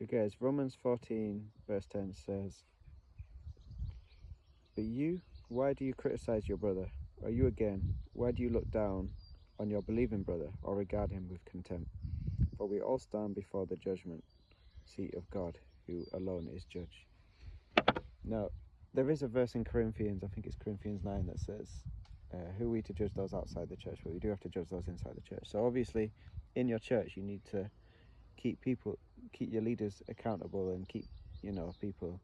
Okay, as Romans 14 verse 10 says, "But you, why do you criticize your brother? Or you again, why do you look down on your believing brother or regard him with contempt? For we all stand before the judgment seat of God, who alone is judge." Now, there is a verse in Corinthians, I think it's Corinthians 9, that says, who are we to judge those outside the church? But we do have to judge those inside the church. So obviously, in your church, you need to keep your leaders accountable and keep, people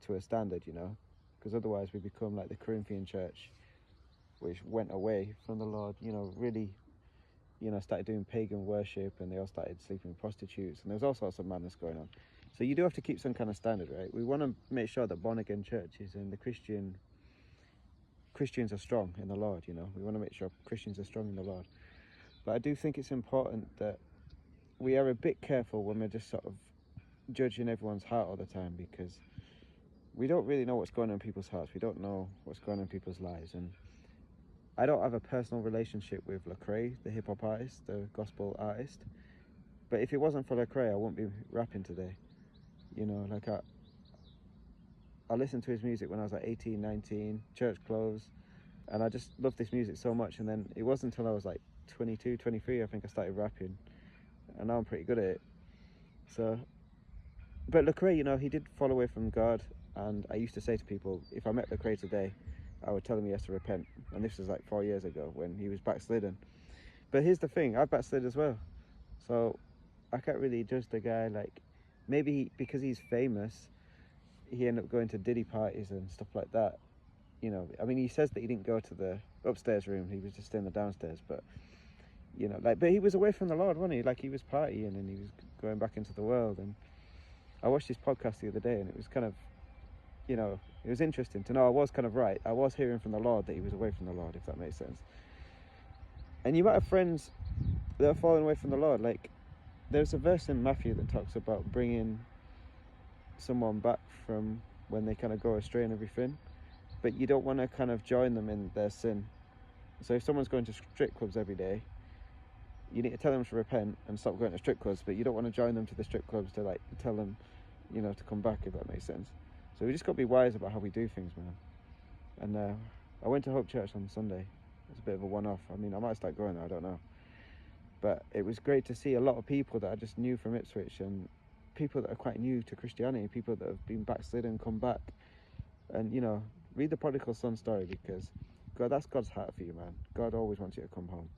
to a standard, because otherwise we become like the Corinthian church, which went away from the Lord, really, started doing pagan worship, and they all started sleeping with prostitutes, and there's all sorts of madness going on. So you do have to keep some kind of standard, right? We want to make sure that born-again churches and the Christians are strong in the Lord, we want to make sure Christians are strong in the Lord. But I do think it's important that we are a bit careful when we're just sort of judging everyone's heart all the time, because we don't really know what's going on in people's hearts. We don't know what's going on in people's lives. And I don't have a personal relationship with Lecrae, the hip-hop artist, the gospel artist. But if it wasn't for Lecrae, I wouldn't be rapping today. I listened to his music when I was like 18, 19, church clothes, and I just loved this music so much. And then it wasn't until I was like 22, 23, I think I started rapping, and now I'm pretty good at it. So, but Lecrae, he did fall away from God, and I used to say to people, if I met Lecrae today, I would tell him he has to repent. And this was like 4 years ago when he was backslidden. But here's the thing, I've backslid as well. So I can't really judge the guy. Like, maybe because he's famous, he ended up going to Diddy parties and stuff like that. I mean, he says that he didn't go to the upstairs room, he was just in the downstairs. But, but he was away from the Lord, wasn't he? Like, he was partying and he was going back into the world. And I watched his podcast the other day, and it was kind of, it was interesting to know I was kind of right. I was hearing from the Lord that he was away from the Lord, if that makes sense. And you might have friends that are falling away from the Lord. Like, there's a verse in Matthew that talks about bringing someone back from when they kind of go astray and everything, but you don't want to kind of join them in their sin. So if someone's going to strip clubs every day, you need to tell them to repent and stop going to strip clubs, but you don't want to join them to the strip clubs to like tell them, to come back, if that makes sense. So we just got to be wise about how we do things, man. And I went to Hope Church on Sunday. It's a bit of a one-off. I mean, I might start going there, I don't know. But it was great to see a lot of people that I just knew from Ipswich, and people that are quite new to Christianity, people that have been backslidden and come back. And, read the prodigal son story, because that's God's heart for you, man. God always wants you to come home.